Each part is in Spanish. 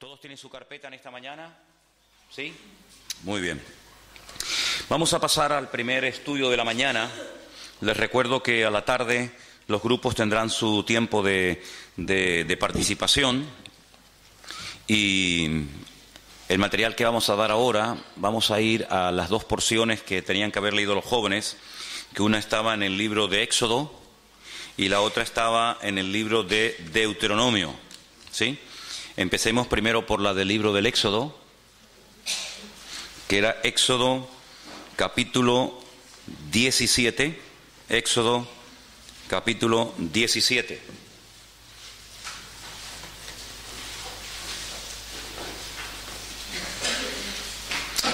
¿Todos tienen su carpeta en esta mañana? ¿Sí? Muy bien. Vamos a pasar al primer estudio de la mañana. Les recuerdo que a la tarde los grupos tendrán su tiempo de participación y el material que vamos a dar ahora, vamos a ir a las dos porciones que tenían que haber leído los jóvenes, que una estaba en el libro de Éxodo y la otra estaba en el libro de Deuteronomio, ¿sí? Empecemos primero por la del libro del Éxodo, que era Éxodo capítulo 17, Éxodo capítulo 17.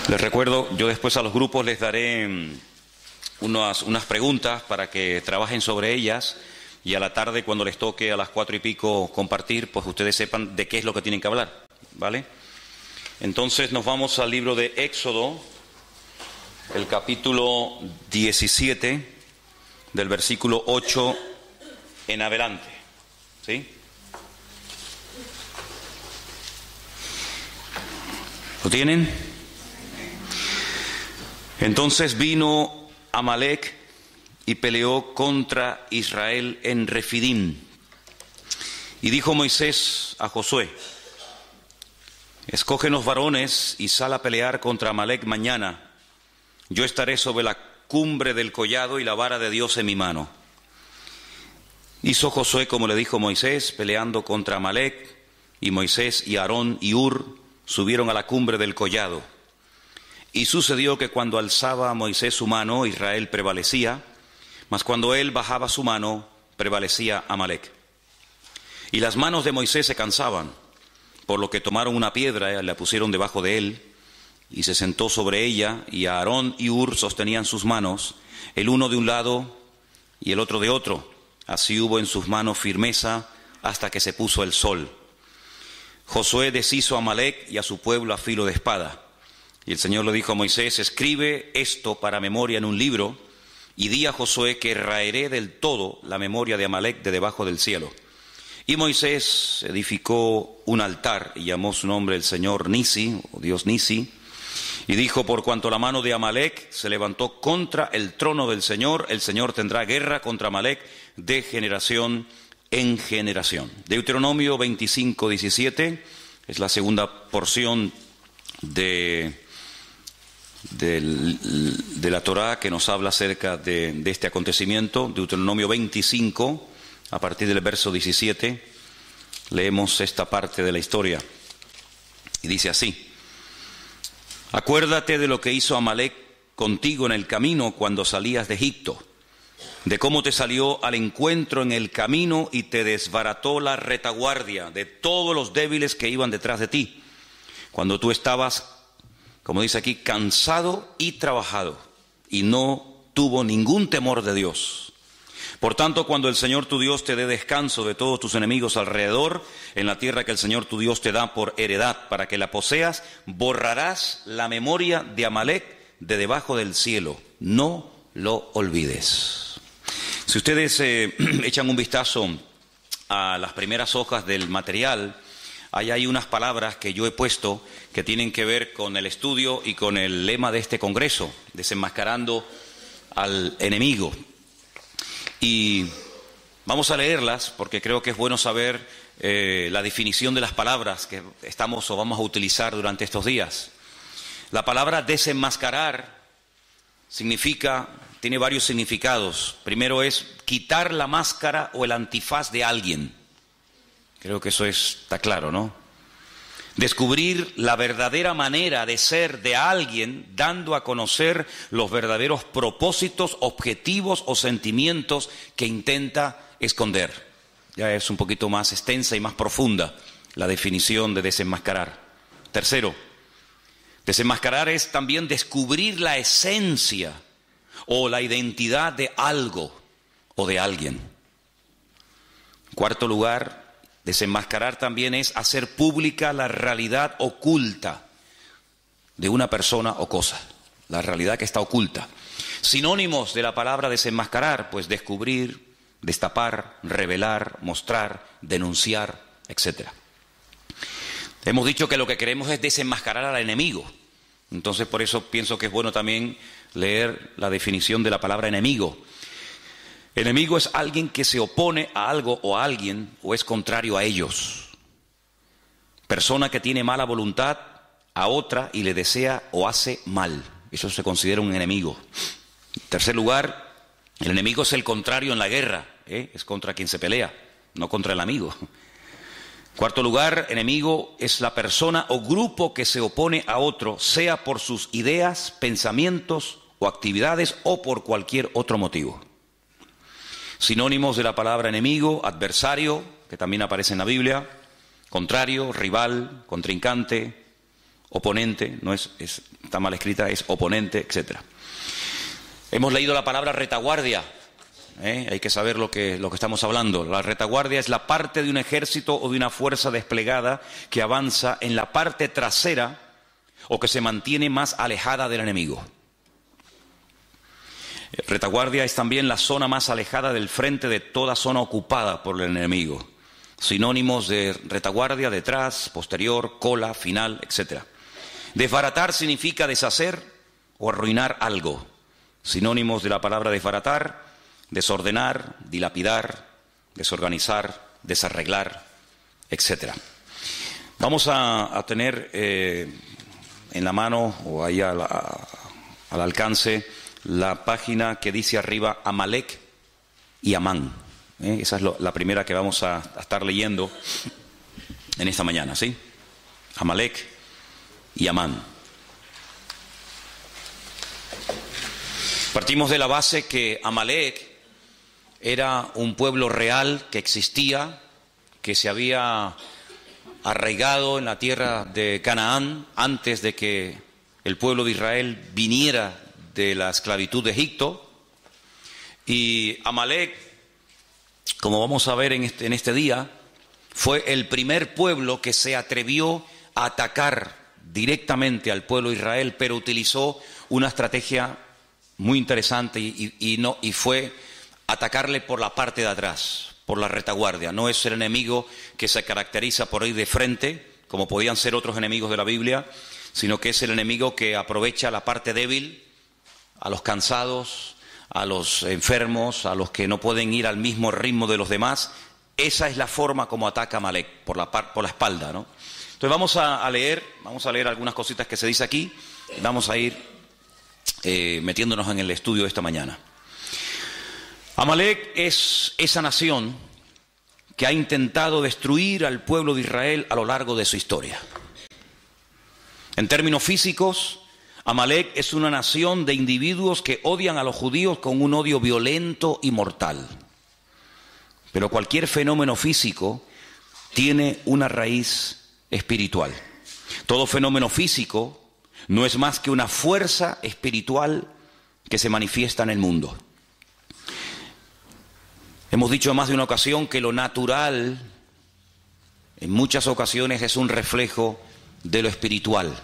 Les recuerdo, yo después a los grupos les daré unas preguntas para que trabajen sobre ellas y a la tarde cuando les toque a las 4:15 compartir, pues ustedes sepan de qué es lo que tienen que hablar, ¿vale? Entonces nos vamos al libro de Éxodo, el capítulo 17, del versículo 8 en adelante, ¿sí? ¿Lo tienen? Entonces vino Amalec y peleó contra Israel en Refidim. Y dijo Moisés a Josué: escógenos varones y sal a pelear contra Amalec mañana. Yo estaré sobre la cumbre del collado y la vara de Dios en mi mano. Hizo Josué como le dijo Moisés, peleando contra Amalec, y Moisés y Aarón y Hur subieron a la cumbre del collado. Y sucedió que cuando alzaba Moisés su mano, Israel prevalecía, mas cuando él bajaba su mano, prevalecía Amalec. Y las manos de Moisés se cansaban, por lo que tomaron una piedra y la pusieron debajo de él, y se sentó sobre ella, y Aarón y Hur sostenían sus manos, el uno de un lado y el otro de otro. Así hubo en sus manos firmeza hasta que se puso el sol. Josué deshizo a Amalec y a su pueblo a filo de espada. Y el Señor le dijo a Moisés: escribe esto para memoria en un libro, y di a Josué que raeré del todo la memoria de Amalec de debajo del cielo. Y Moisés edificó un altar y llamó su nombre el Señor Nisi, o Dios Nisi, y dijo: por cuanto la mano de Amalec se levantó contra el trono del Señor, el Señor tendrá guerra contra Amalec de generación en generación. Deuteronomio 25:17 es la segunda porción de la Torá que nos habla acerca de este acontecimiento. Deuteronomio 25, a partir del verso 17, leemos esta parte de la historia. Y dice así: acuérdate de lo que hizo Amalec contigo en el camino cuando salías de Egipto, de cómo te salió al encuentro en el camino y te desbarató la retaguardia de todos los débiles que iban detrás de ti, cuando tú estabas, como dice aquí, cansado y trabajado, y no tuvo ningún temor de Dios. Por tanto, cuando el Señor tu Dios te dé descanso de todos tus enemigos alrededor, en la tierra que el Señor tu Dios te da por heredad para que la poseas, borrarás la memoria de Amalec de debajo del cielo. No lo olvides. Si ustedes echan un vistazo a las primeras hojas del material, hay ahí unas palabras que yo he puesto que tienen que ver con el estudio y con el lema de este congreso, desenmascarando al enemigo. Y vamos a leerlas porque creo que es bueno saber la definición de las palabras que estamos o vamos a utilizar durante estos días. La palabra desenmascarar tiene varios significados. Primero es quitar la máscara o el antifaz de alguien. Creo que eso está claro, ¿no? Descubrir la verdadera manera de ser de alguien, dando a conocer los verdaderos propósitos, objetivos o sentimientos que intenta esconder. Ya es un poquito más extensa y más profunda la definición de desenmascarar. Tercero, desenmascarar es también descubrir la esencia o la identidad de algo o de alguien. En cuarto lugar, desenmascarar también es hacer pública la realidad oculta de una persona o cosa, la realidad que está oculta. Sinónimos de la palabra desenmascarar, pues descubrir, destapar, revelar, mostrar, denunciar, etc. Hemos dicho que lo que queremos es desenmascarar al enemigo. Entonces, por eso pienso que es bueno también leer la definición de la palabra enemigo. Enemigo es alguien que se opone a algo o a alguien o es contrario a ellos. Persona que tiene mala voluntad a otra y le desea o hace mal. Eso se considera un enemigo. En tercer lugar, el enemigo es el contrario en la guerra. Es contra quien se pelea, no contra el amigo. Cuarto lugar, enemigo es la persona o grupo que se opone a otro, sea por sus ideas, pensamientos o actividades o por cualquier otro motivo. Sinónimos de la palabra enemigo: adversario, que también aparece en la Biblia, contrario, rival, contrincante, oponente, no está mal escrita, es oponente, etc. Hemos leído la palabra retaguardia. Hay que saber lo que estamos hablando. La retaguardia es la parte de un ejército o de una fuerza desplegada que avanza en la parte trasera o que se mantiene más alejada del enemigo. Retaguardia es también la zona más alejada del frente de toda zona ocupada por el enemigo. Sinónimos de retaguardia: detrás, posterior, cola, final, etc. Desbaratar significa deshacer o arruinar algo. Sinónimos de la palabra desbaratar: desordenar, dilapidar, desorganizar, desarreglar, etc. Vamos a tener en la mano o ahí al alcance la página que dice arriba Amalek y Amán. Esa es la primera que vamos a estar leyendo en esta mañana, ¿sí? Amalek y Amán. Partimos de la base que Amalek era un pueblo real que existía, que se había arraigado en la tierra de Canaán antes de que el pueblo de Israel viniera de la esclavitud de Egipto. Y Amalek, como vamos a ver en este día, fue el primer pueblo que se atrevió a atacar directamente al pueblo de Israel, pero utilizó una estrategia muy interesante y fue atacarle por la parte de atrás, por la retaguardia. No es el enemigo que se caracteriza por ir de frente, como podían ser otros enemigos de la Biblia, sino que es el enemigo que aprovecha la parte débil, a los cansados, a los enfermos, a los que no pueden ir al mismo ritmo de los demás. Esa es la forma como ataca Amalek, por la espalda, ¿no? Entonces vamos a leer algunas cositas que se dice aquí. Vamos a ir metiéndonos en el estudio de esta mañana. Amalek es esa nación que ha intentado destruir al pueblo de Israel a lo largo de su historia. En términos físicos, Amalek es una nación de individuos que odian a los judíos con un odio violento y mortal. Pero cualquier fenómeno físico tiene una raíz espiritual. Todo fenómeno físico no es más que una fuerza espiritual que se manifiesta en el mundo. Hemos dicho en más de una ocasión que lo natural, en muchas ocasiones, es un reflejo de lo espiritual.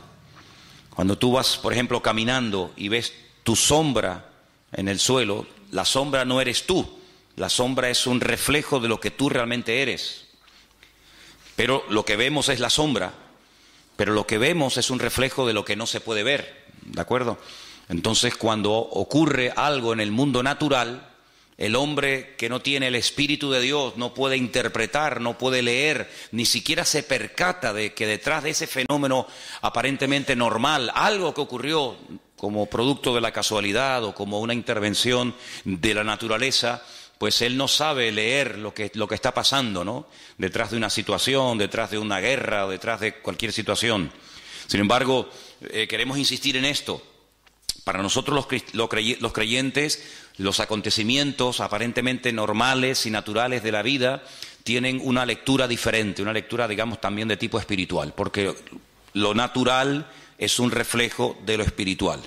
Cuando tú vas, por ejemplo, caminando y ves tu sombra en el suelo, la sombra no eres tú, la sombra es un reflejo de lo que tú realmente eres. Pero lo que vemos es la sombra, pero lo que vemos es un reflejo de lo que no se puede ver, ¿de acuerdo? Entonces, cuando ocurre algo en el mundo natural, el hombre que no tiene el Espíritu de Dios no puede interpretar, no puede leer, ni siquiera se percata de que detrás de ese fenómeno aparentemente normal, algo que ocurrió como producto de la casualidad o como una intervención de la naturaleza, pues él no sabe leer lo que está pasando, ¿no? Detrás de una situación, detrás de una guerra o detrás de cualquier situación. Sin embargo, queremos insistir en esto. Para nosotros los creyentes, los acontecimientos aparentemente normales y naturales de la vida tienen una lectura diferente, una lectura, digamos, también de tipo espiritual, porque lo natural es un reflejo de lo espiritual.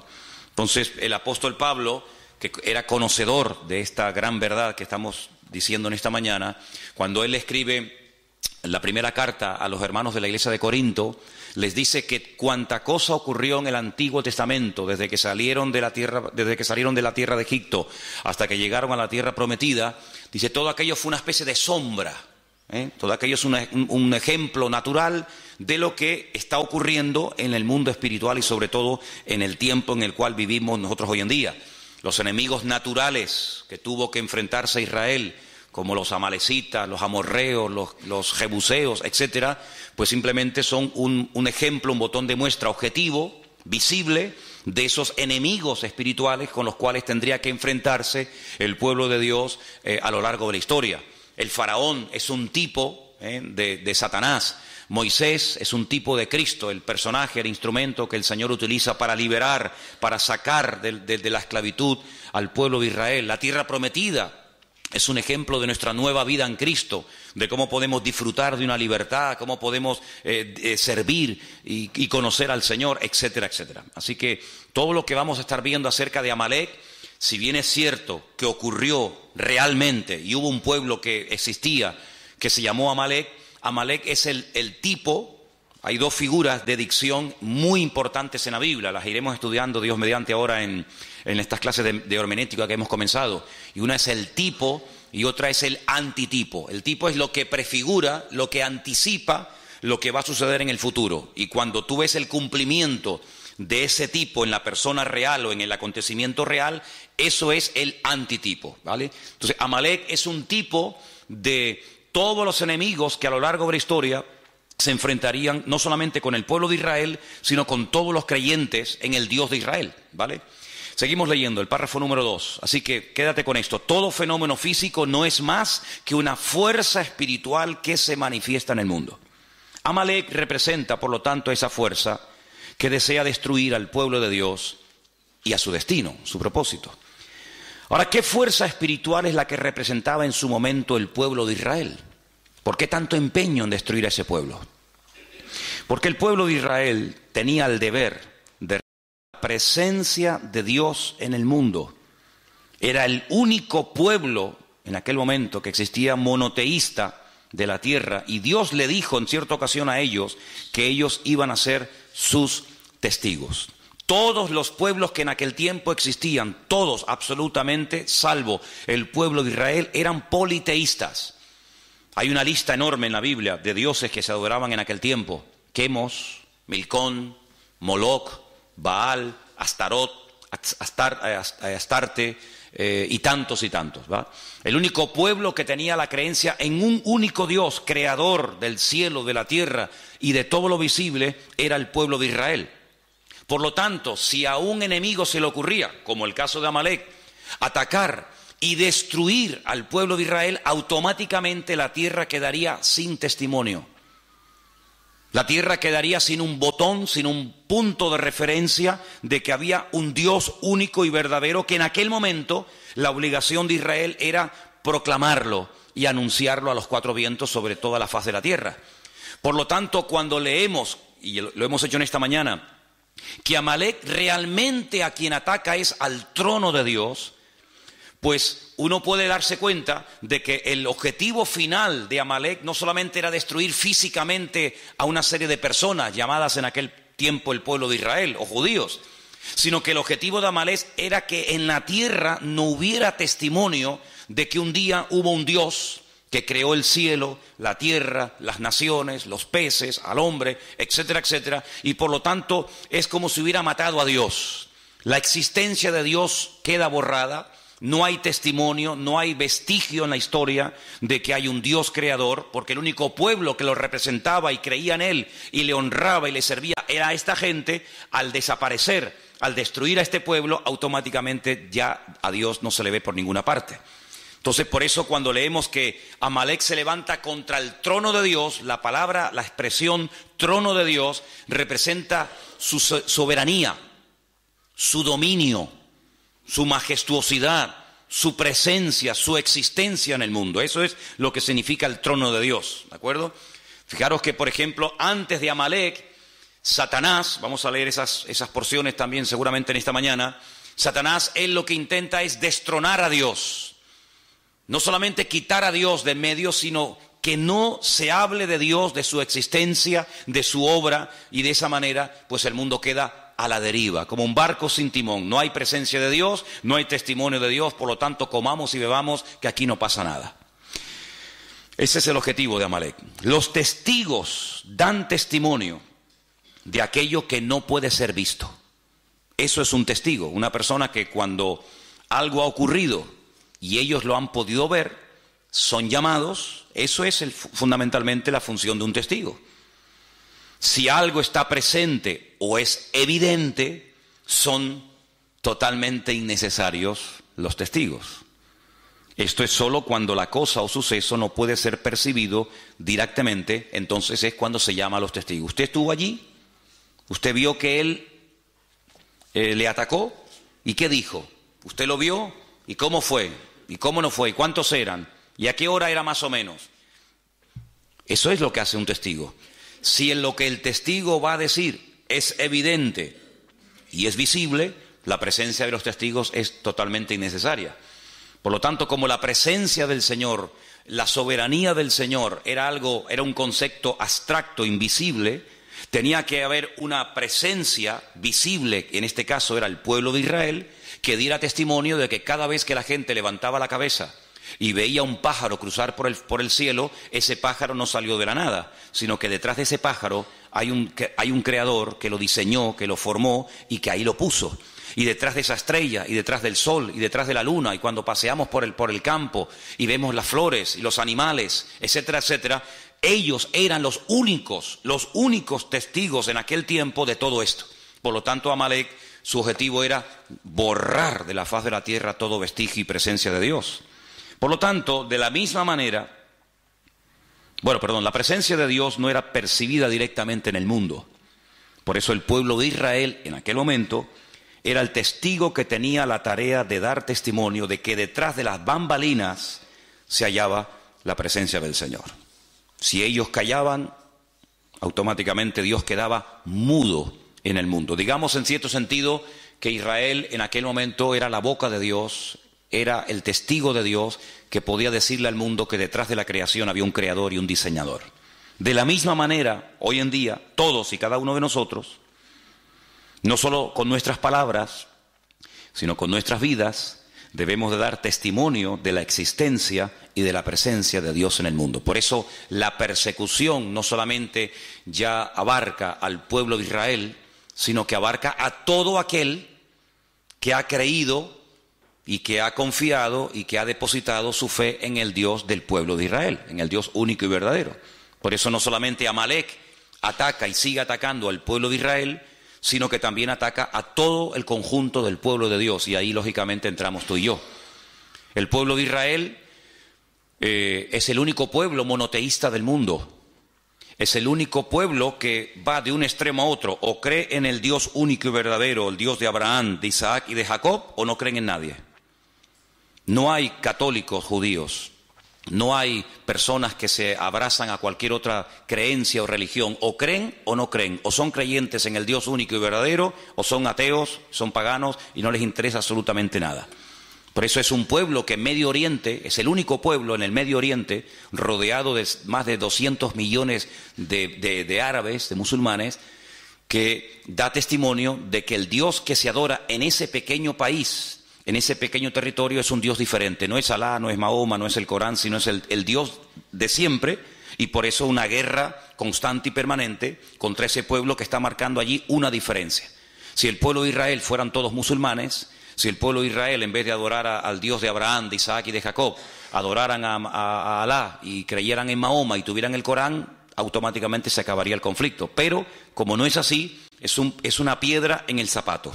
Entonces, el apóstol Pablo, que era conocedor de esta gran verdad que estamos diciendo en esta mañana, cuando él escribe la primera carta a los hermanos de la iglesia de Corinto, les dice que cuanta cosa ocurrió en el Antiguo Testamento, desde que salieron de la tierra de Egipto hasta que llegaron a la tierra prometida, dice, todo aquello fue una especie de sombra, Todo aquello es un ejemplo natural de lo que está ocurriendo en el mundo espiritual y sobre todo en el tiempo en el cual vivimos nosotros hoy en día. Los enemigos naturales que tuvo que enfrentarse Israel, como los amalecitas, los amorreos, los jebuseos, etcétera, pues simplemente son un ejemplo, un botón de muestra objetivo, visible, de esos enemigos espirituales con los cuales tendría que enfrentarse el pueblo de Dios a lo largo de la historia. El faraón es un tipo de Satanás. Moisés es un tipo de Cristo, el personaje, el instrumento que el Señor utiliza para liberar, para sacar de la esclavitud al pueblo de Israel. La tierra prometida es un ejemplo de nuestra nueva vida en Cristo, de cómo podemos disfrutar de una libertad, cómo podemos servir y conocer al Señor, etcétera, etcétera. Así que todo lo que vamos a estar viendo acerca de Amalek, si bien es cierto que ocurrió realmente y hubo un pueblo que existía que se llamó Amalek, Amalek es el tipo. Hay dos figuras de dicción muy importantes en la Biblia, las iremos estudiando Dios mediante ahora en estas clases de hermenéutica que hemos comenzado. Y una es el tipo y otra es el antitipo. El tipo es lo que prefigura, lo que anticipa lo que va a suceder en el futuro. Y cuando tú ves el cumplimiento de ese tipo en la persona real o en el acontecimiento real, eso es el antitipo, ¿vale? Entonces, Amalek es un tipo de todos los enemigos que a lo largo de la historia se enfrentarían no solamente con el pueblo de Israel, sino con todos los creyentes en el Dios de Israel, ¿vale? Seguimos leyendo el párrafo número 2, así que quédate con esto. Todo fenómeno físico no es más que una fuerza espiritual que se manifiesta en el mundo. Amalek representa, por lo tanto, esa fuerza que desea destruir al pueblo de Dios y a su destino, su propósito. Ahora, ¿qué fuerza espiritual es la que representaba en su momento el pueblo de Israel? ¿Por qué tanto empeño en destruir a ese pueblo? Porque el pueblo de Israel tenía el deber de la presencia de Dios en el mundo. Era el único pueblo en aquel momento que existía monoteísta de la tierra, y Dios le dijo en cierta ocasión a ellos que ellos iban a ser sus testigos. Todos los pueblos que en aquel tiempo existían, todos absolutamente, salvo el pueblo de Israel, eran politeístas. Hay una lista enorme en la Biblia de dioses que se adoraban en aquel tiempo: Quemos, Milcón, Moloc, Baal, Astarot, Astarte y tantos, ¿va? El único pueblo que tenía la creencia en un único Dios, creador del cielo, de la tierra y de todo lo visible, era el pueblo de Israel. Por lo tanto, si a un enemigo se le ocurría, como el caso de Amalek, atacar y destruir al pueblo de Israel, automáticamente la tierra quedaría sin testimonio. La tierra quedaría sin un botón, sin un punto de referencia de que había un Dios único y verdadero, que en aquel momento la obligación de Israel era proclamarlo y anunciarlo a los cuatro vientos sobre toda la faz de la tierra. Por lo tanto, cuando leemos, y lo hemos hecho en esta mañana, que Amalek realmente a quien ataca es al trono de Dios, pues uno puede darse cuenta de que el objetivo final de Amalek no solamente era destruir físicamente a una serie de personas llamadas en aquel tiempo el pueblo de Israel o judíos, sino que el objetivo de Amalek era que en la tierra no hubiera testimonio de que un día hubo un Dios que creó el cielo, la tierra, las naciones, los peces, al hombre, etcétera, etcétera, y por lo tanto es como si hubiera matado a Dios. La existencia de Dios queda borrada, no hay testimonio, no hay vestigio en la historia de que hay un Dios creador, porque el único pueblo que lo representaba y creía en él y le honraba y le servía era esta gente. Al desaparecer, al destruir a este pueblo, automáticamente ya a Dios no se le ve por ninguna parte. Entonces, por eso cuando leemos que Amalek se levanta contra el trono de Dios, la palabra, la expresión trono de Dios representa su soberanía, su dominio, su majestuosidad, su presencia, su existencia en el mundo. Eso es lo que significa el trono de Dios, ¿de acuerdo? Fijaros que, por ejemplo, antes de Amalek, Satanás, vamos a leer esas porciones también seguramente en esta mañana, Satanás, él lo que intenta es destronar a Dios. No solamente quitar a Dios de en medio, sino que no se hable de Dios, de su existencia, de su obra, y de esa manera, pues el mundo queda a la deriva, como un barco sin timón. No hay presencia de Dios, no hay testimonio de Dios, por lo tanto comamos y bebamos, que aquí no pasa nada. Ese es el objetivo de Amalek. Los testigos dan testimonio de aquello que no puede ser visto. Eso es un testigo, una persona que cuando algo ha ocurrido y ellos lo han podido ver, son llamados. Eso es fundamentalmente la función de un testigo. Si algo está presente o es evidente, son totalmente innecesarios los testigos. Esto es solo cuando la cosa o suceso no puede ser percibido directamente, entonces es cuando se llama a los testigos. ¿Usted estuvo allí? ¿Usted vio que él le atacó? ¿Y qué dijo? ¿Usted lo vio? ¿Y cómo fue? ¿Y cómo no fue? ¿Y cuántos eran? ¿Y a qué hora era más o menos? Eso es lo que hace un testigo. Si en lo que el testigo va a decir es evidente y es visible, la presencia de los testigos es totalmente innecesaria. Por lo tanto, como la presencia del Señor, la soberanía del Señor era un concepto abstracto, invisible, tenía que haber una presencia visible, en este caso era el pueblo de Israel, que diera testimonio de que cada vez que la gente levantaba la cabeza y veía un pájaro cruzar por el cielo, ese pájaro no salió de la nada, sino que detrás de ese pájaro hay un creador que lo diseñó, que lo formó y que ahí lo puso. Y detrás de esa estrella, y detrás del sol, y detrás de la luna, y cuando paseamos por el campo y vemos las flores y los animales, etcétera, etcétera, ellos eran los únicos testigos en aquel tiempo de todo esto. Por lo tanto, Amalek, su objetivo era borrar de la faz de la tierra todo vestigio y presencia de Dios. Por lo tanto, de la misma manera, la presencia de Dios no era percibida directamente en el mundo. Por eso el pueblo de Israel, en aquel momento, era el testigo que tenía la tarea de dar testimonio de que detrás de las bambalinas se hallaba la presencia del Señor. Si ellos callaban, automáticamente Dios quedaba mudo en el mundo. Digamos en cierto sentido que Israel en aquel momento era la boca de Dios, era el testigo de Dios que podía decirle al mundo que detrás de la creación había un creador y un diseñador. De la misma manera, hoy en día, todos y cada uno de nosotros, no solo con nuestras palabras, sino con nuestras vidas, debemos de dar testimonio de la existencia y de la presencia de Dios en el mundo. Por eso la persecución no solamente ya abarca al pueblo de Israel, sino que abarca a todo aquel que ha creído y que ha confiado y que ha depositado su fe en el Dios del pueblo de Israel, en el Dios único y verdadero. Por eso no solamente Amalek ataca y sigue atacando al pueblo de Israel, sino que también ataca a todo el conjunto del pueblo de Dios, y ahí lógicamente entramos tú y yo. El pueblo de Israel es el único pueblo monoteísta del mundo, es el único pueblo que va de un extremo a otro, o cree en el Dios único y verdadero, el Dios de Abraham, de Isaac y de Jacob, o no creen en nadie. No hay católicos judíos, no hay personas que se abrazan a cualquier otra creencia o religión, o creen o no creen, o son creyentes en el Dios único y verdadero, o son ateos, son paganos y no les interesa absolutamente nada. Por eso es un pueblo que en Medio Oriente, es el único pueblo en el Medio Oriente, rodeado de más de 200 millones de árabes, de musulmanes, que da testimonio de que el Dios que se adora en ese pequeño país, en ese pequeño territorio, es un Dios diferente. No es Alá, no es Mahoma, no es el Corán, sino es el Dios de siempre, y por eso una guerra constante y permanente contra ese pueblo que está marcando allí una diferencia. Si el pueblo de Israel fueran todos musulmanes, si el pueblo de Israel, en vez de adorar al Dios de Abraham, de Isaac y de Jacob, adoraran a Alá y creyeran en Mahoma y tuvieran el Corán, automáticamente se acabaría el conflicto. Pero, como no es así, es una piedra en el zapato.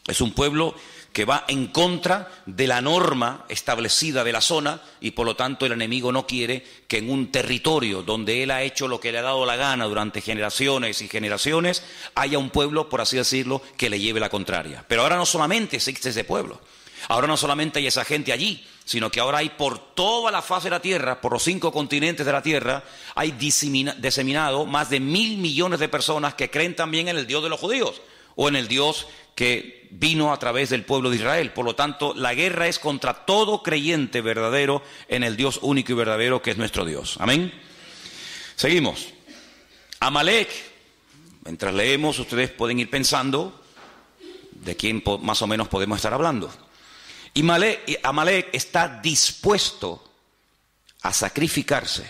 Es un pueblo que va en contra de la norma establecida de la zona, y por lo tanto el enemigo no quiere que en un territorio donde él ha hecho lo que le ha dado la gana durante generaciones y generaciones, haya un pueblo, por así decirlo, que le lleve la contraria. Pero ahora no solamente existe ese pueblo, ahora no solamente hay esa gente allí, sino que ahora hay por toda la faz de la tierra, por los 5 continentes de la tierra, hay diseminado más de 1.000 millones de personas que creen también en el Dios de los judíos, o en el Dios que vino a través del pueblo de Israel. Por lo tanto, la guerra es contra todo creyente verdadero en el Dios único y verdadero que es nuestro Dios. Amén. Seguimos. Amalek, mientras leemos, ustedes pueden ir pensando de quién más o menos podemos estar hablando. Y Amalek está dispuesto a sacrificarse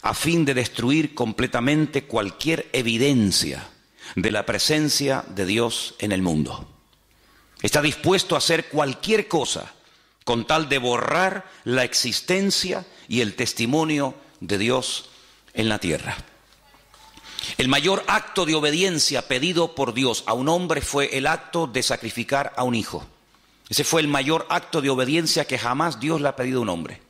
a fin de destruir completamente cualquier evidencia de la presencia de Dios en el mundo. Está dispuesto a hacer cualquier cosa con tal de borrar la existencia y el testimonio de Dios en la tierra. El mayor acto de obediencia pedido por Dios a un hombre fue el acto de sacrificar a un hijo. Ese fue el mayor acto de obediencia que jamás Dios le ha pedido a un hombre.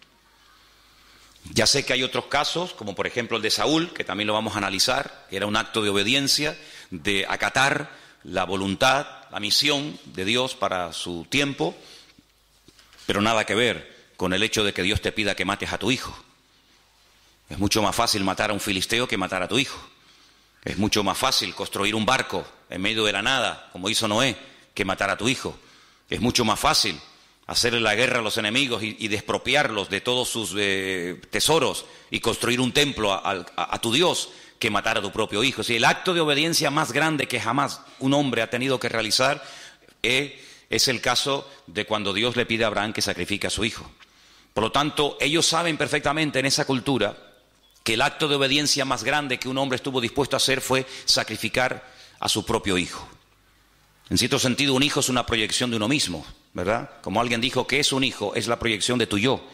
Ya sé que hay otros casos, como por ejemplo el de Saúl, que también lo vamos a analizar, que era un acto de obediencia, de acatar la voluntad, la misión de Dios para su tiempo, pero nada que ver con el hecho de que Dios te pida que mates a tu hijo. Es mucho más fácil matar a un filisteo que matar a tu hijo. Es mucho más fácil construir un barco en medio de la nada, como hizo Noé, que matar a tu hijo. Es mucho más fácil hacerle la guerra a los enemigos y despropiarlos de todos sus tesoros y construir un templo a tu Dios que matar a tu propio hijo. El acto de obediencia más grande que jamás un hombre ha tenido que realizar es el caso de cuando Dios le pide a Abraham que sacrifique a su hijo. Por lo tanto, ellos saben perfectamente en esa cultura que el acto de obediencia más grande que un hombre estuvo dispuesto a hacer fue sacrificar a su propio hijo. En cierto sentido, un hijo es una proyección de uno mismo, ¿verdad? Como alguien dijo, ¿qué es un hijo? Es la proyección de tu yo.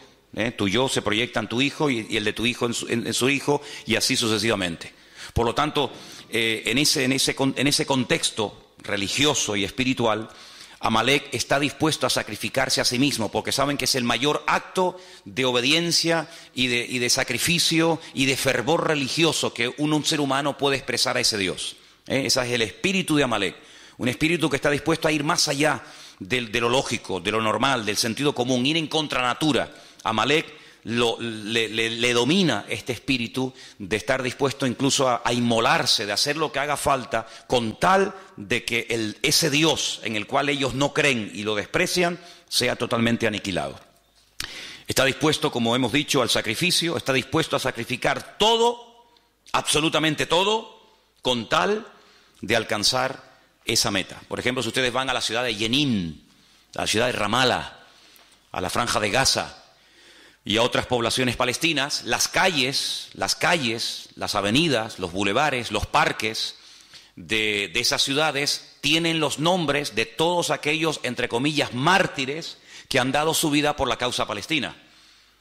Tu yo se proyecta en tu hijo y el de tu hijo en su hijo y así sucesivamente. Por lo tanto, en ese contexto religioso y espiritual, Amalek está dispuesto a sacrificarse a sí mismo porque saben que es el mayor acto de obediencia y de sacrificio y de fervor religioso que un ser humano puede expresar a ese Dios. Ese es el espíritu de Amalek, un espíritu que está dispuesto a ir más allá de lo lógico, de lo normal, del sentido común, ir en contra natura. Amalek le domina este espíritu de estar dispuesto incluso a inmolarse, de hacer lo que haga falta, con tal de que ese Dios en el cual ellos no creen y lo desprecian, sea totalmente aniquilado. Está dispuesto, como hemos dicho, al sacrificio, está dispuesto a sacrificar todo, absolutamente todo, con tal de alcanzar esa meta. Por ejemplo, si ustedes van a la ciudad de Jenin, a la ciudad de Ramala, a la Franja de Gaza, y a otras poblaciones palestinas, las calles, las avenidas, los bulevares, los parques de esas ciudades tienen los nombres de todos aquellos, entre comillas, mártires que han dado su vida por la causa palestina.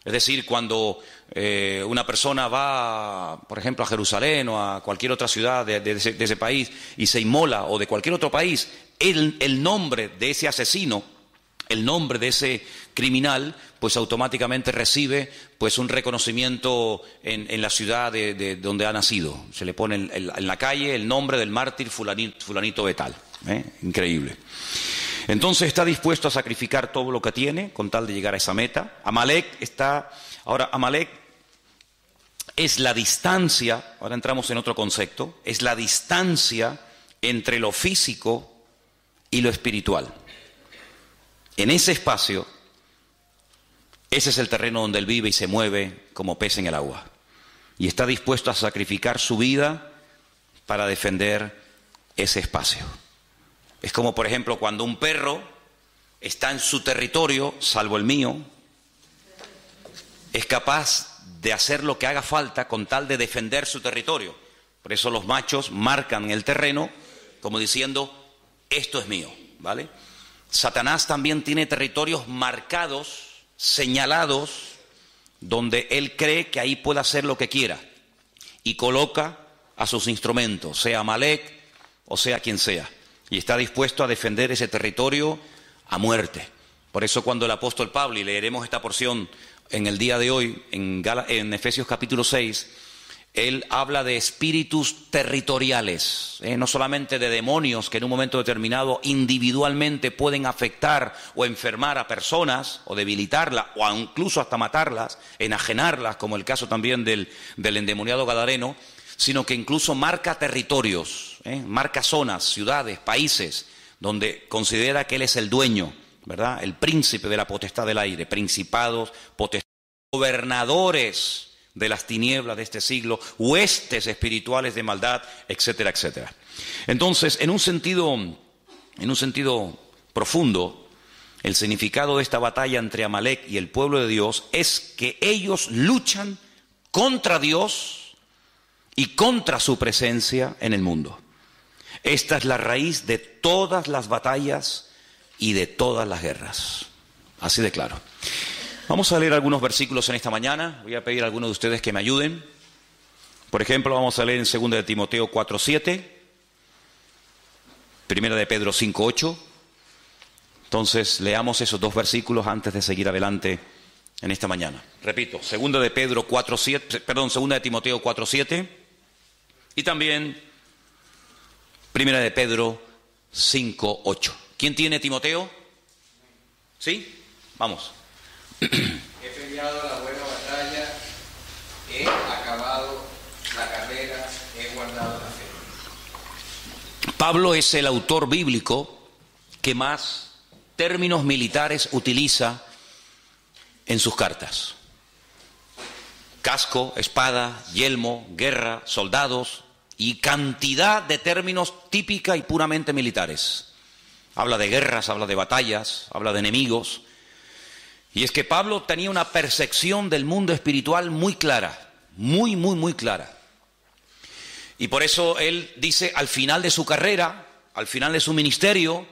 Es decir, cuando una persona va, por ejemplo, a Jerusalén o a cualquier otra ciudad de ese país y se inmola, o de cualquier otro país, el nombre de ese asesino, el nombre de ese criminal, pues automáticamente recibe pues un reconocimiento en la ciudad de donde ha nacido. Se le pone en la calle el nombre del mártir fulanito de tal. Increíble. Entonces está dispuesto a sacrificar todo lo que tiene con tal de llegar a esa meta. Amalek es la distancia, ahora entramos en otro concepto, es la distancia entre lo físico y lo espiritual. En ese espacio, ese es el terreno donde él vive y se mueve como pez en el agua. Y está dispuesto a sacrificar su vida para defender ese espacio. Es como, por ejemplo, cuando un perro está en su territorio, salvo el mío, es capaz de hacer lo que haga falta con tal de defender su territorio. Por eso los machos marcan el terreno como diciendo, esto es mío, ¿vale? Satanás también tiene territorios marcados, señalados, donde él cree que ahí puede hacer lo que quiera y coloca a sus instrumentos, sea Amalek o sea quien sea, y está dispuesto a defender ese territorio a muerte. Por eso cuando el apóstol Pablo, y leeremos esta porción en el día de hoy, en Efesios capítulo 6, él habla de espíritus territoriales, no solamente de demonios que en un momento determinado individualmente pueden afectar o enfermar a personas o debilitarlas o incluso hasta matarlas, enajenarlas, como el caso también del endemoniado gadareno, sino que incluso marca territorios, marca zonas, ciudades, países, donde considera que él es el dueño, ¿verdad? El príncipe de la potestad del aire, principados, potestades, gobernadores de las tinieblas de este siglo, huestes espirituales de maldad, etcétera, etcétera. Entonces, en un sentido profundo, el significado de esta batalla entre Amalek y el pueblo de Dios es que ellos luchan contra Dios y contra su presencia en el mundo. Esta es la raíz de todas las batallas y de todas las guerras. Así de claro. Vamos a leer algunos versículos en esta mañana. Voy a pedir a algunos de ustedes que me ayuden. Por ejemplo, vamos a leer en 2 de Timoteo 4:7, 1 de Pedro 5:8. Entonces, leamos esos dos versículos antes de seguir adelante en esta mañana. Repito, 2 de Pedro 4:7, perdón, 2 de Timoteo 4:7 y también 1 de Pedro 5:8. ¿Quién tiene Timoteo? ¿Sí? Vamos. He peleado la buena batalla, he acabado la carrera, he guardado la fe. Pablo es el autor bíblico que más términos militares utiliza en sus cartas. Casco, espada, yelmo, guerra, soldados y cantidad de términos típica y puramente militares. Habla de guerras, habla de batallas, habla de enemigos. Y es que Pablo tenía una percepción del mundo espiritual muy clara, muy clara. Y por eso él dice al final de su carrera, al final de su ministerio,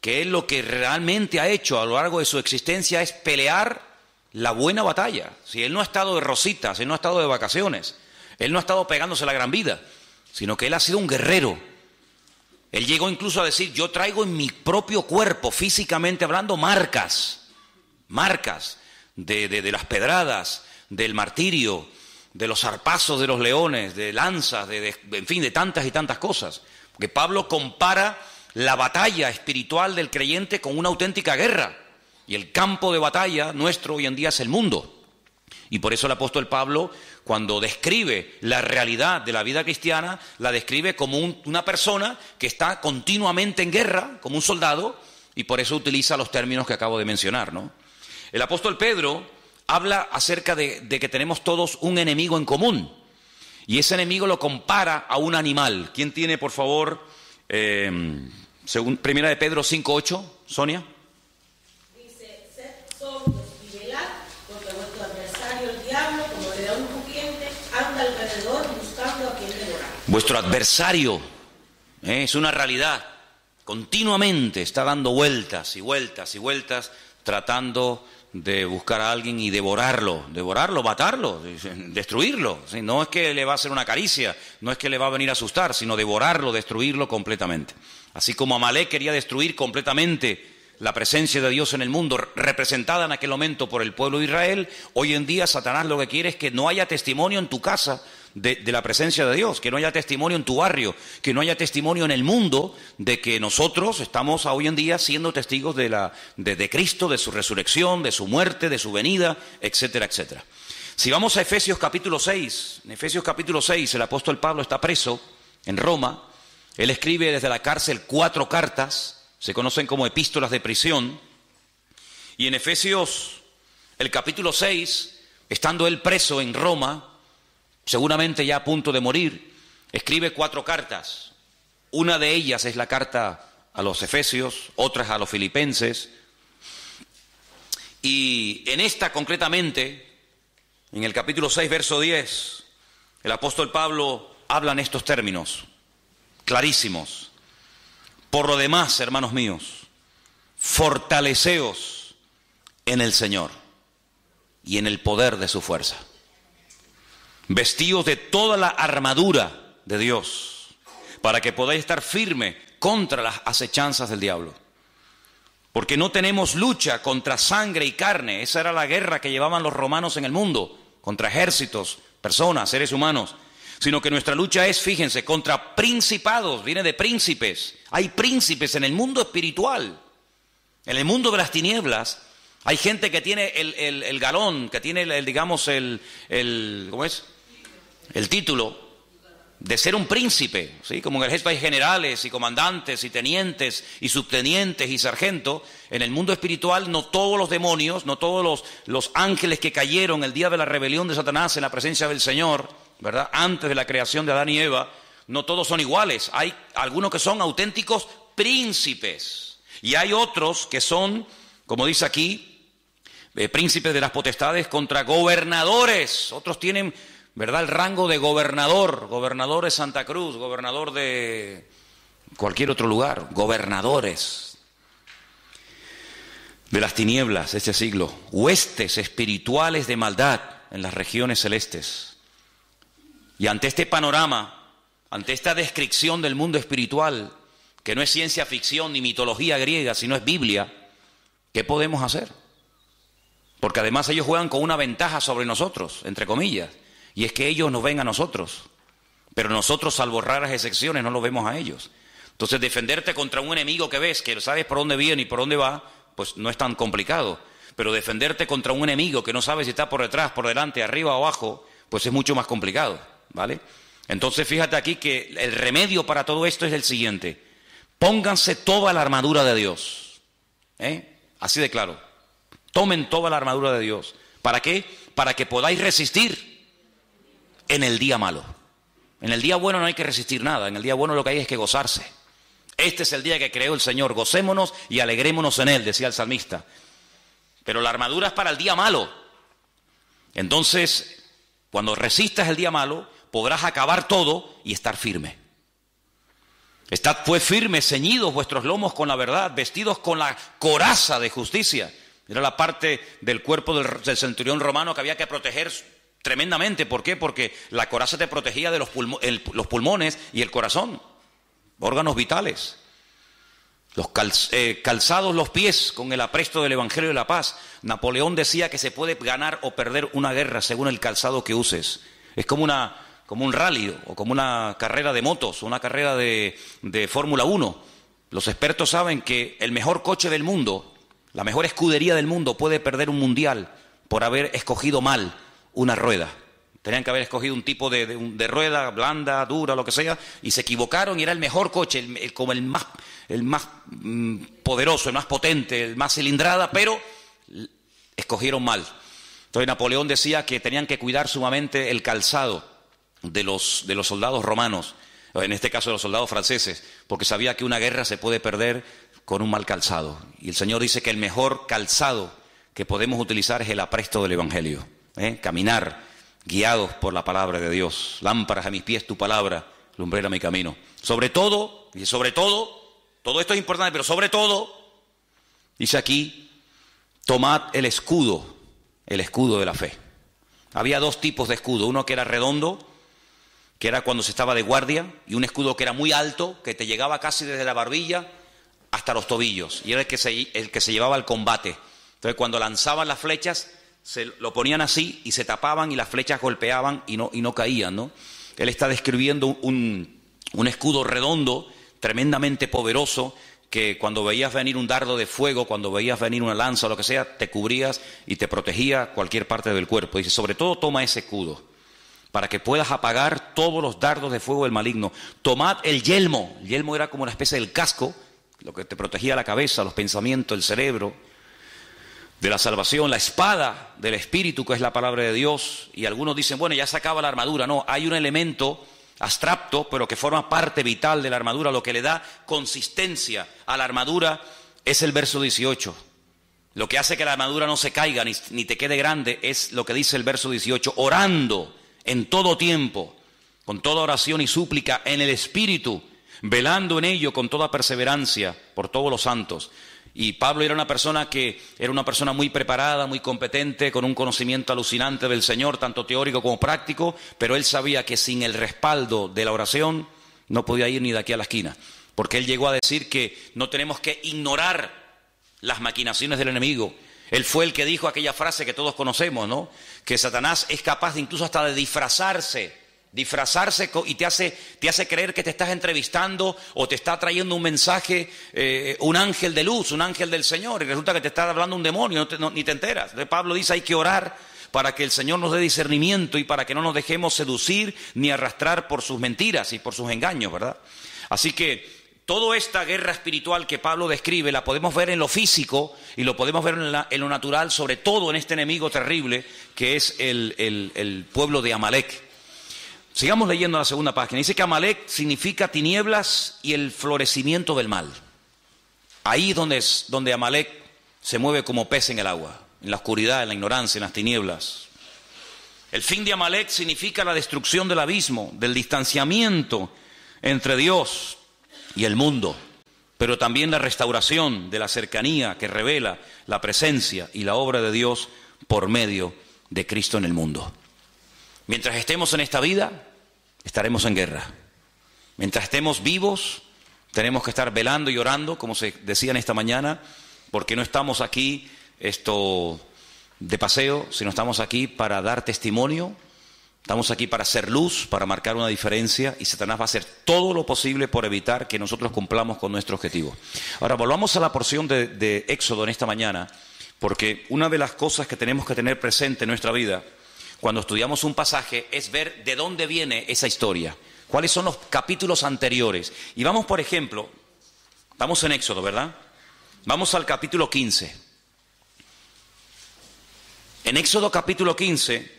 que él lo que realmente ha hecho a lo largo de su existencia es pelear la buena batalla. Si él no ha estado de rositas, él no ha estado de vacaciones, él no ha estado pegándose la gran vida, sino que él ha sido un guerrero. Él llegó incluso a decir, yo traigo en mi propio cuerpo, físicamente hablando, marcas de las pedradas, del martirio, de los zarpazos de los leones, de lanzas, en fin, de tantas y tantas cosas. Porque Pablo compara la batalla espiritual del creyente con una auténtica guerra. Y el campo de batalla nuestro hoy en día es el mundo. Y por eso el apóstol Pablo, cuando describe la realidad de la vida cristiana, la describe como una persona que está continuamente en guerra, como un soldado, y por eso utiliza los términos que acabo de mencionar, ¿no? El apóstol Pedro habla acerca de que tenemos todos un enemigo en común. Y ese enemigo lo compara a un animal. ¿Quién tiene, por favor, según 1 de Pedro 5:8, Sonia? Dice, sed sobrios y velad, porque vuestro adversario el diablo, como león rugiente, anda alrededor buscando a quien devorar. Vuestro adversario es una realidad. Continuamente está dando vueltas y vueltas y vueltas, tratando de buscar a alguien y devorarlo, matarlo, destruirlo. No es que le va a hacer una caricia, no es que le va a venir a asustar, sino devorarlo, destruirlo completamente. Así como Amalek quería destruir completamente la presencia de Dios en el mundo, representada en aquel momento por el pueblo de Israel, hoy en día Satanás lo que quiere es que no haya testimonio en tu casa de la presencia de Dios, que no haya testimonio en tu barrio, que no haya testimonio en el mundo de que nosotros estamos hoy en día siendo testigos de Cristo, de su resurrección, de su muerte, de su venida, etcétera, etcétera. Si vamos a Efesios capítulo 6, en Efesios capítulo 6 el apóstol Pablo está preso en Roma. Él escribe desde la cárcel 4 cartas, se conocen como epístolas de prisión, y en Efesios, el capítulo 6, estando él preso en Roma, seguramente ya a punto de morir, escribe 4 cartas. Una de ellas es la carta a los Efesios, otras a los Filipenses, y en esta concretamente, en el capítulo 6, verso 10, el apóstol Pablo habla en estos términos clarísimos. Por lo demás, hermanos míos, fortaleceos en el Señor y en el poder de su fuerza. Vestíos de toda la armadura de Dios, para que podáis estar firme contra las acechanzas del diablo. Porque no tenemos lucha contra sangre y carne. Esa era la guerra que llevaban los romanos en el mundo, contra ejércitos, personas, seres humanos. Sino que nuestra lucha es, fíjense, contra principados, viene de príncipes. Hay príncipes en el mundo espiritual. En el mundo de las tinieblas hay gente que tiene el galón, que tiene ¿cómo es? El título de ser un príncipe, ¿sí? Como en el ejército hay generales y comandantes y tenientes y subtenientes y sargentos. En el mundo espiritual no todos los demonios, no todos los ángeles que cayeron el día de la rebelión de Satanás en la presencia del Señor, ¿verdad? Antes de la creación de Adán y Eva, no todos son iguales. Hay algunos que son auténticos príncipes y hay otros que son, como dice aquí, príncipes de las potestades contra gobernadores. Otros tienen, ¿verdad?, el rango de gobernador, gobernador de Santa Cruz, gobernador de cualquier otro lugar, gobernadores de las tinieblas de este siglo, huestes espirituales de maldad en las regiones celestes. Y ante este panorama, ante esta descripción del mundo espiritual, que no es ciencia ficción ni mitología griega, sino es Biblia, ¿qué podemos hacer? Porque además ellos juegan con una ventaja sobre nosotros, entre comillas, y es que ellos nos ven a nosotros, pero nosotros, salvo raras excepciones, no los vemos a ellos. Entonces, defenderte contra un enemigo que ves, que sabes por dónde viene y por dónde va, pues no es tan complicado. Pero defenderte contra un enemigo que no sabes si está por detrás, por delante, arriba o abajo, pues es mucho más complicado, ¿vale? Entonces, fíjate aquí que el remedio para todo esto es el siguiente: pónganse toda la armadura de Dios, así de claro. Tomen toda la armadura de Dios. ¿Para qué? Para que podáis resistir en el día malo. En el día bueno no hay que resistir nada. En el día bueno lo que hay es que gozarse. Este es el día que creó el Señor. Gocémonos y alegrémonos en él, decía el salmista. Pero la armadura es para el día malo. Entonces, cuando resistas el día malo, podrás acabar todo y estar firme. Estad pues firmes, ceñidos vuestros lomos con la verdad, vestidos con la coraza de justicia. Era la parte del cuerpo del centurión romano que había que proteger tremendamente. ¿Por qué? Porque la coraza te protegía de los pulmones y el corazón, órganos vitales. Calzados los pies con el apresto del Evangelio de la paz. Napoleón decía que se puede ganar o perder una guerra según el calzado que uses. Es como un rally o como una carrera de motos, una carrera de Fórmula 1. Los expertos saben que el mejor coche del mundo, la mejor escudería del mundo, puede perder un mundial por haber escogido mal una rueda. Tenían que haber escogido un tipo de rueda blanda, dura, lo que sea, y se equivocaron y era el mejor coche, como el más poderoso, el más potente, el más cilindrada, pero escogieron mal. Entonces Napoleón decía que tenían que cuidar sumamente el calzado de los soldados romanos, en este caso de los soldados franceses, porque sabía que una guerra se puede perder con un mal calzado. Y el Señor dice que el mejor calzado que podemos utilizar es el apresto del Evangelio. Caminar guiados por la palabra de Dios. Lámparas a mis pies tu palabra, lumbrera mi camino. Sobre todo, todo esto es importante, pero sobre todo, dice aquí, tomad el escudo de la fe. Había dos tipos de escudo, uno que era redondo, que era cuando se estaba de guardia, y un escudo que era muy alto, que te llegaba casi desde la barbilla hasta los tobillos, y era el que se llevaba al combate. Entonces cuando lanzaban las flechas, se lo ponían así y se tapaban y las flechas golpeaban y no caían, ¿no? Él está describiendo un escudo redondo, tremendamente poderoso, que cuando veías venir un dardo de fuego, cuando veías venir una lanza o lo que sea, te cubrías y te protegía cualquier parte del cuerpo. Dice, sobre todo toma ese escudo, para que puedas apagar todos los dardos de fuego del maligno. Tomad el yelmo. El yelmo era como una especie del casco, lo que te protegía la cabeza, los pensamientos, el cerebro, de la salvación, la espada del Espíritu, que es la palabra de Dios. Y algunos dicen, bueno, ya se acaba la armadura. No, hay un elemento abstracto, pero que forma parte vital de la armadura. Lo que le da consistencia a la armadura es el verso 18. Lo que hace que la armadura no se caiga ni te quede grande es lo que dice el verso 18. Orando en todo tiempo, con toda oración y súplica en el Espíritu, velando en ello con toda perseverancia por todos los santos. Y Pablo era una persona muy preparada, muy competente, con un conocimiento alucinante del Señor, tanto teórico como práctico, pero él sabía que sin el respaldo de la oración no podía ir ni de aquí a la esquina, porque él llegó a decir que no tenemos que ignorar las maquinaciones del enemigo. Él fue el que dijo aquella frase que todos conocemos, ¿no? Que Satanás es capaz de incluso hasta de disfrazarse y te hace creer que te estás entrevistando o te está trayendo un mensaje, un ángel de luz, un ángel del Señor, y resulta que te está hablando un demonio, ni te enteras. Entonces Pablo dice, hay que orar para que el Señor nos dé discernimiento y para que no nos dejemos seducir ni arrastrar por sus mentiras y por sus engaños, ¿verdad? Así que toda esta guerra espiritual que Pablo describe la podemos ver en lo físico y lo podemos ver en lo natural, sobre todo en este enemigo terrible que es el pueblo de Amalek. Sigamos leyendo la segunda página. Dice que Amalek significa tinieblas y el florecimiento del mal. Ahí es donde Amalek se mueve como pez en el agua. en la oscuridad, en la ignorancia, en las tinieblas. El fin de Amalek significa la destrucción del abismo, del distanciamiento entre Dios y el mundo, pero también la restauración de la cercanía que revela la presencia y la obra de Dios por medio de Cristo en el mundo. Mientras estemos en esta vida, estaremos en guerra. Mientras estemos vivos, tenemos que estar velando y orando, como se decía en esta mañana, porque no estamos aquí de paseo, sino estamos aquí para dar testimonio, estamos aquí para hacer luz, para marcar una diferencia, y Satanás va a hacer todo lo posible por evitar que nosotros cumplamos con nuestro objetivo. Ahora volvamos a la porción de Éxodo en esta mañana, porque una de las cosas que tenemos que tener presente en nuestra vida cuando estudiamos un pasaje es ver de dónde viene esa historia, cuáles son los capítulos anteriores. Y vamos, por ejemplo, estamos en Éxodo, ¿verdad? Vamos al capítulo 15. En Éxodo capítulo 15,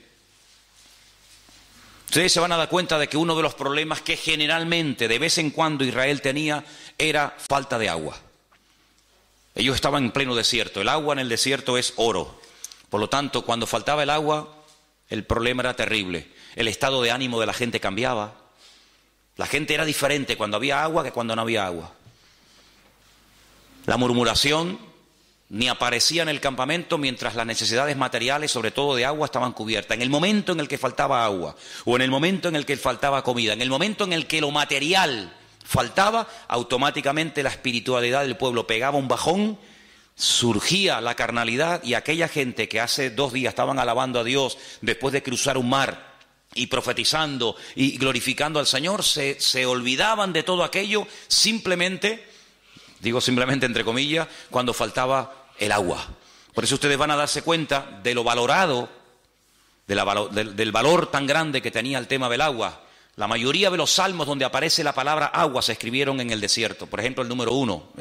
ustedes se van a dar cuenta de que uno de los problemas que generalmente, de vez en cuando, Israel tenía era falta de agua. Ellos estaban en pleno desierto. El agua en el desierto es oro. Por lo tanto, cuando faltaba el agua, el problema era terrible. El estado de ánimo de la gente cambiaba. La gente era diferente cuando había agua que cuando no había agua. La murmuración ni aparecía en el campamento mientras las necesidades materiales, sobre todo de agua, estaban cubiertas. En el momento en el que faltaba agua, o en el momento en el que faltaba comida, en el momento en el que lo material faltaba, automáticamente la espiritualidad del pueblo pegaba un bajón, surgía la carnalidad, y aquella gente que hace 2 días estaban alabando a Dios después de cruzar un mar y profetizando y glorificando al Señor, se olvidaban de todo aquello simplemente, digo simplemente entre comillas, cuando faltaba el agua. Por eso ustedes van a darse cuenta de lo valorado, del valor tan grande que tenía el tema del agua. La mayoría de los salmos donde aparece la palabra agua se escribieron en el desierto. Por ejemplo, el número 1,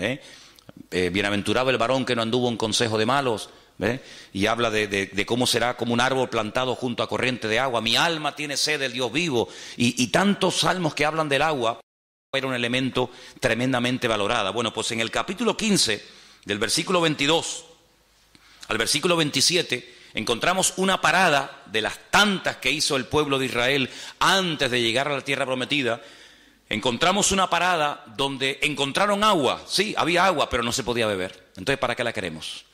bienaventurado el varón que no anduvo en consejo de malos, y habla de cómo será como un árbol plantado junto a corriente de agua. Mi alma tiene sed del Dios vivo, y tantos salmos que hablan del agua. Era un elemento tremendamente valorado. Bueno, pues en el capítulo 15, del versículo 22 al versículo 27, encontramos una parada de las tantas que hizo el pueblo de Israel antes de llegar a la tierra prometida. Encontramos una parada donde encontraron agua. Sí, había agua, pero no se podía beber. Entonces, ¿para qué la queremos?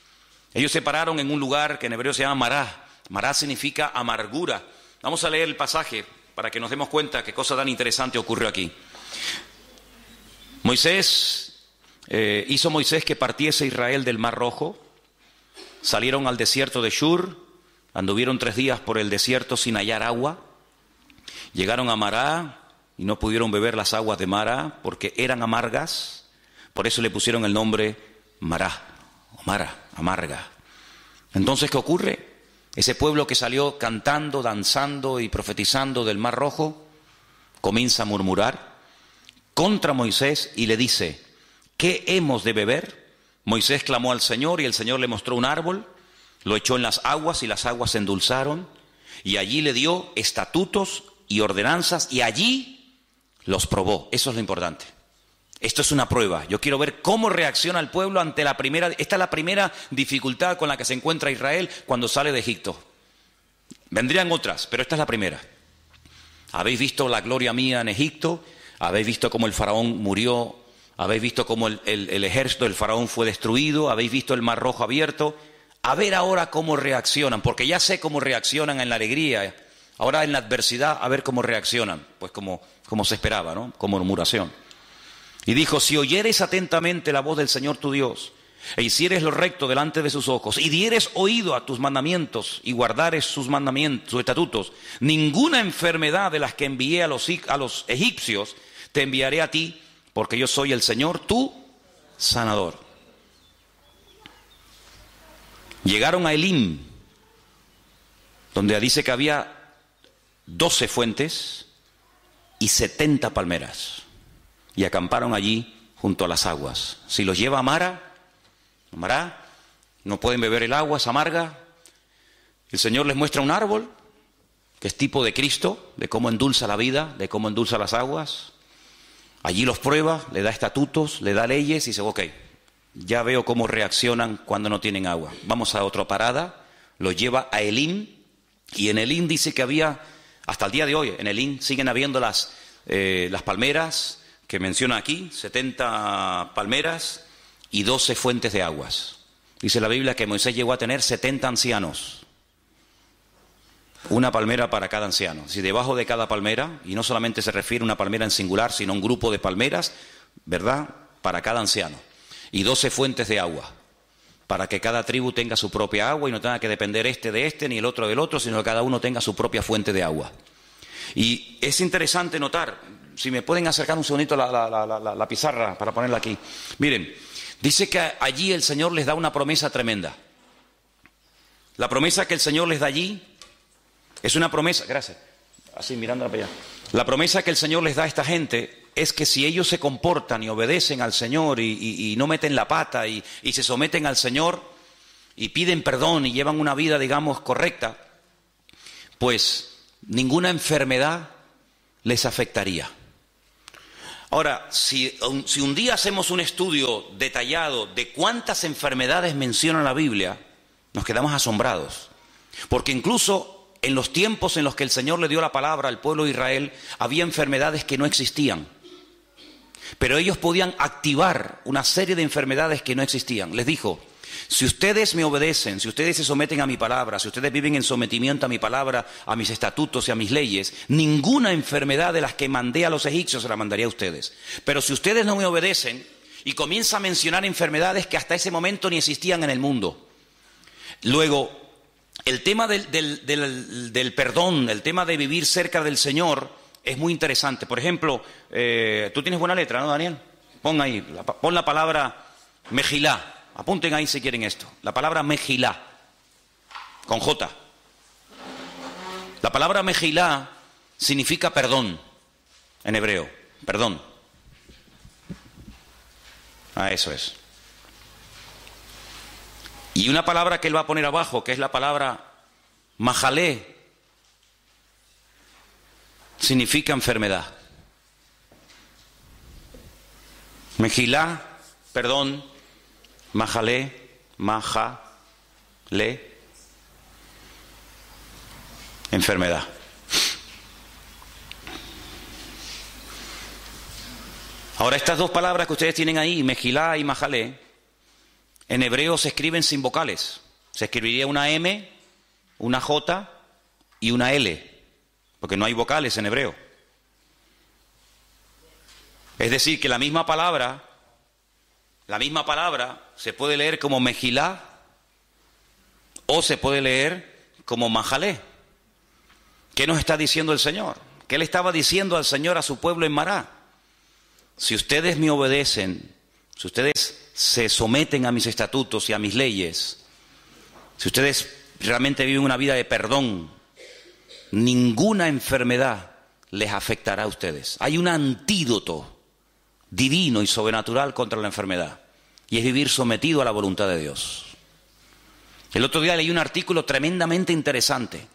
Ellos se pararon en un lugar que en hebreo se llama Mará. Mará significa amargura. Vamos a leer el pasaje para que nos demos cuenta qué cosa tan interesante ocurrió aquí. Hizo Moisés que partiese Israel del Mar Rojo. Salieron al desierto de Shur, anduvieron 3 días por el desierto sin hallar agua. Llegaron a Mará y no pudieron beber las aguas de Mará porque eran amargas. Por eso le pusieron el nombre Mará, o Mara, amarga. Entonces, ¿qué ocurre? Ese pueblo que salió cantando, danzando y profetizando del Mar Rojo, comienza a murmurar contra Moisés y le dice: ¿qué hemos de beber? Moisés clamó al Señor y el Señor le mostró un árbol, lo echó en las aguas y las aguas se endulzaron, y allí le dio estatutos y ordenanzas y allí los probó. Eso es lo importante. Esto es una prueba. Yo quiero ver cómo reacciona el pueblo ante la primera. Esta es la primera dificultad con la que se encuentra Israel cuando sale de Egipto. Vendrían otras, pero esta es la primera. ¿Habéis visto la gloria mía en Egipto? ¿Habéis visto cómo el faraón murió? ¿Habéis visto cómo el ejército del faraón fue destruido? ¿Habéis visto el Mar Rojo abierto? A ver ahora cómo reaccionan, porque ya sé cómo reaccionan en la alegría. Ahora en la adversidad, a ver cómo reaccionan. Pues como se esperaba, ¿no? Como murmuración. Y dijo: si oyeres atentamente la voz del Señor tu Dios, e hicieres lo recto delante de sus ojos, y dieres oído a tus mandamientos, y guardares sus mandamientos, sus estatutos, ninguna enfermedad de las que envié a los egipcios te enviaré a ti, porque yo soy el Señor, tu sanador. Llegaron a Elim, donde dice que había 12 fuentes y 70 palmeras, y acamparon allí junto a las aguas. Si los lleva a Mará, no pueden beber el agua, es amarga. El Señor les muestra un árbol que es tipo de Cristo, de cómo endulza la vida, de cómo endulza las aguas. Allí los prueba, le da estatutos, le da leyes y dice: ok, ya veo cómo reaccionan cuando no tienen agua. Vamos a otra parada, los lleva a Elim, y en Elim dice que había, hasta el día de hoy, en Elim siguen habiendo las palmeras que menciona aquí, 70 palmeras y 12 fuentes de aguas. Dice la Biblia que Moisés llegó a tener 70 ancianos. Una palmera para cada anciano. Si debajo de cada palmera, y no solamente se refiere a una palmera en singular, sino a un grupo de palmeras, ¿verdad?, para cada anciano. Y 12 fuentes de agua, para que cada tribu tenga su propia agua y no tenga que depender este de este ni el otro del otro, sino que cada uno tenga su propia fuente de agua. Y es interesante notar, si me pueden acercar un segundito la pizarra para ponerla aquí. Miren, dice que allí el Señor les da una promesa tremenda. La promesa que el Señor les da allí es una promesa, gracias, así mirándola para allá. La promesa que el Señor les da a esta gente es que si ellos se comportan y obedecen al Señor y no meten la pata y se someten al Señor y piden perdón y llevan una vida, digamos, correcta, pues ninguna enfermedad les afectaría. Ahora, si un día hacemos un estudio detallado de cuántas enfermedades menciona la Biblia, nos quedamos asombrados. Porque incluso en los tiempos en los que el Señor le dio la palabra al pueblo de Israel, había enfermedades que no existían. Pero ellos podían activar una serie de enfermedades que no existían. Les dijo, si ustedes me obedecen, si ustedes se someten a mi palabra, si ustedes viven en sometimiento a mi palabra, a mis estatutos y a mis leyes, ninguna enfermedad de las que mandé a los egipcios se la mandaría a ustedes. Pero si ustedes no me obedecen, y comienza a mencionar enfermedades que hasta ese momento ni existían en el mundo. Luego, el tema del perdón, el tema de vivir cerca del Señor es muy interesante. Por ejemplo, tú tienes buena letra, ¿no, Daniel? Pon ahí, pon la palabra Mejilá. Apunten ahí si quieren esto. La palabra Mejilá, con J. La palabra Mejilá significa perdón, en hebreo, perdón. Eso es. Y una palabra que él va a poner abajo, que es la palabra Majalé, significa enfermedad. Mejilá, perdón, Majalé, enfermedad. Ahora, estas dos palabras que ustedes tienen ahí, Mejilá y Majalé, en hebreo se escriben sin vocales. Se escribiría una M, una J y una L, porque no hay vocales en hebreo. Es decir, que la misma palabra se puede leer como Mejilá o se puede leer como Majalé. ¿Qué nos está diciendo el Señor? ¿Qué le estaba diciendo al Señor a su pueblo en Mará? Si ustedes me obedecen, si ustedes se someten a mis estatutos y a mis leyes, si ustedes realmente viven una vida de perdón, ninguna enfermedad les afectará a ustedes. Hay un antídoto divino y sobrenatural contra la enfermedad, y es vivir sometido a la voluntad de Dios. El otro día leí un artículo tremendamente interesante.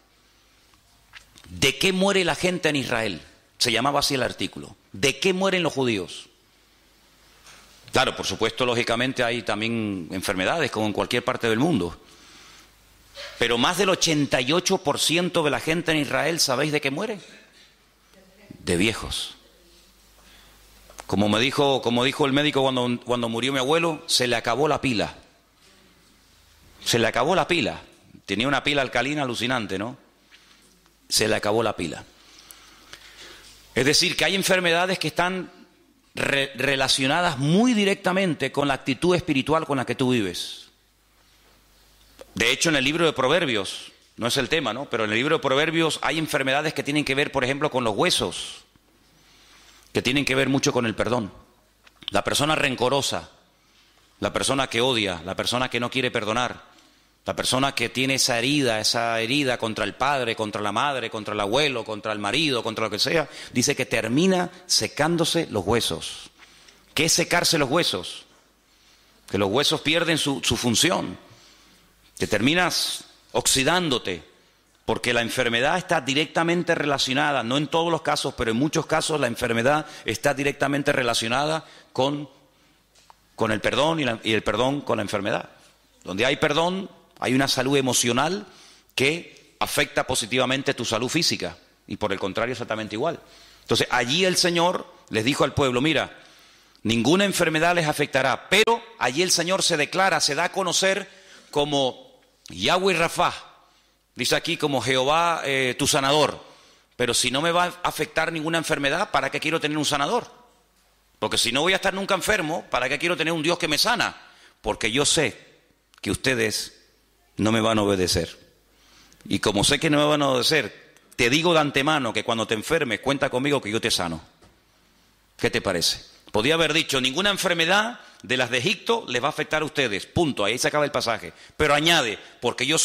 ¿De qué muere la gente en Israel? Se llamaba así el artículo. ¿De qué mueren los judíos? Claro, por supuesto, lógicamente hay también enfermedades como en cualquier parte del mundo. Pero más del 88% de la gente en Israel, ¿sabéis de qué muere? De viejos. Como dijo el médico cuando murió mi abuelo, se le acabó la pila. Se le acabó la pila. Tenía una pila alcalina alucinante, ¿no? Se le acabó la pila. Es decir, que hay enfermedades que están relacionadas muy directamente con la actitud espiritual con la que tú vives. De hecho, en el libro de Proverbios, no es el tema, ¿no? Pero en el libro de Proverbios hay enfermedades que tienen que ver, por ejemplo, con los huesos, que tienen que ver mucho con el perdón. La persona rencorosa, la persona que odia, la persona que no quiere perdonar, la persona que tiene esa herida contra el padre, contra la madre, contra el abuelo, contra el marido, contra lo que sea, dice que termina secándose los huesos. ¿Qué es secarse los huesos? Que los huesos pierden su función. Te terminas oxidándote, porque la enfermedad está directamente relacionada, no en todos los casos, pero en muchos casos la enfermedad está directamente relacionada con con el perdón y el perdón con la enfermedad. Donde hay perdón, hay una salud emocional que afecta positivamente tu salud física, y por el contrario exactamente igual. Entonces allí el Señor les dijo al pueblo, mira, ninguna enfermedad les afectará, pero allí el Señor se declara, se da a conocer como Yahweh Rafá, dice aquí como Jehová tu sanador. Pero si no me va a afectar ninguna enfermedad, ¿para qué quiero tener un sanador? Porque si no voy a estar nunca enfermo, ¿para qué quiero tener un Dios que me sana? Porque yo sé que ustedes no me van a obedecer. Y como sé que no me van a obedecer, te digo de antemano que cuando te enfermes, cuenta conmigo que yo te sano. ¿Qué te parece? Podía haber dicho, ninguna enfermedad de las de Egipto les va a afectar a ustedes. Punto, ahí se acaba el pasaje. Pero añade, porque yo